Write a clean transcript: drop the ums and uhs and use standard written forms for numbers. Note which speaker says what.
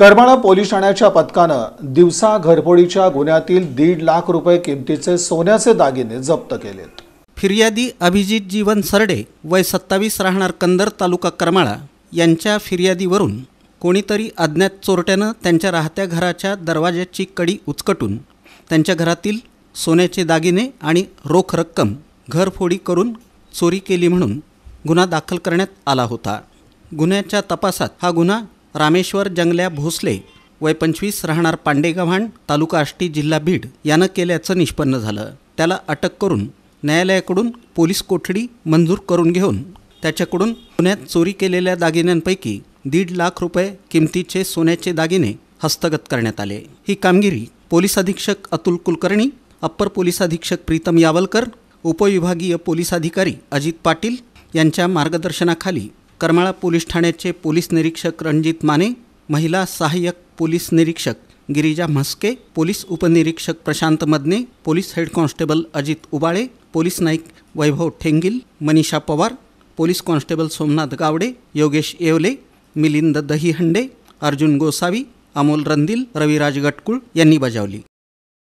Speaker 1: Karmala police ठाण्याच्या पथकानं दिवसा घरफोडीच्या गुन्ह्यातील 1.5 लाख रुपये किमतीचे सोन्याचे दागिने जप्त केलेत।
Speaker 2: फिर्यादी अभिजित जीवन सरडे वय 27 राहणार कंदर तालुका करमाळा यांच्या फिर्यादीवरून कोणीतरी अज्ञात चोरट्यानं त्यांच्या राहत्या घराच्या दरवाजाची कडी उचकटून त्यांच्या घरातील सोन्याचे दागिने आणि रोख रक्कम घरफोडी करून चोरी केली म्हणून गुन्हा दाखल करण्यात आला होता। गुन्ह्याच्या तपासात हा गुन्हा रामेश्वर जंगल्या भोसले वय 25 राहणार पांडेगव्हाण तालुका आष्टी जिल्हा बीड यानं केल्याचं निष्पन्न झालं। त्याला अटक करून न्यायालयाकडून पोलीस कोठडी मंजूर करून घेऊन त्याच्याकडून गुन्ह्यात चोरी केलेल्या दागिन्यांपैकी 1.5 लाख रुपये किमतीचे सोन्याचे दागिने हस्तगत करण्यात आले। ही कामगिरी पोलीस अधीक्षक अतुल कुलकर्णी, अप्पर पोलीस अधीक्षक प्रीतम यावलकर, उपविभागीय पोलीस अधिकारी अजित पाटील यांच्या मार्गदर्शनाखाली करमाळा पोलीस ठाण्याचे पोलीस निरीक्षक रणजित माने, महिला सहाय्यक पोलीस निरीक्षक गिरिजा म्हस्के, पोलीस उपनिरीक्षक Prashant Madane, police head constable Ajit Ubale, police Naik Vaibhav Thengil, Manisha Pawar, police constable Somnath Gawade, Yogesh Yevale, Milind Dahihande, Arjun Gosavi, Amol Randil, Raviraj Gatkul यांनी बजावली।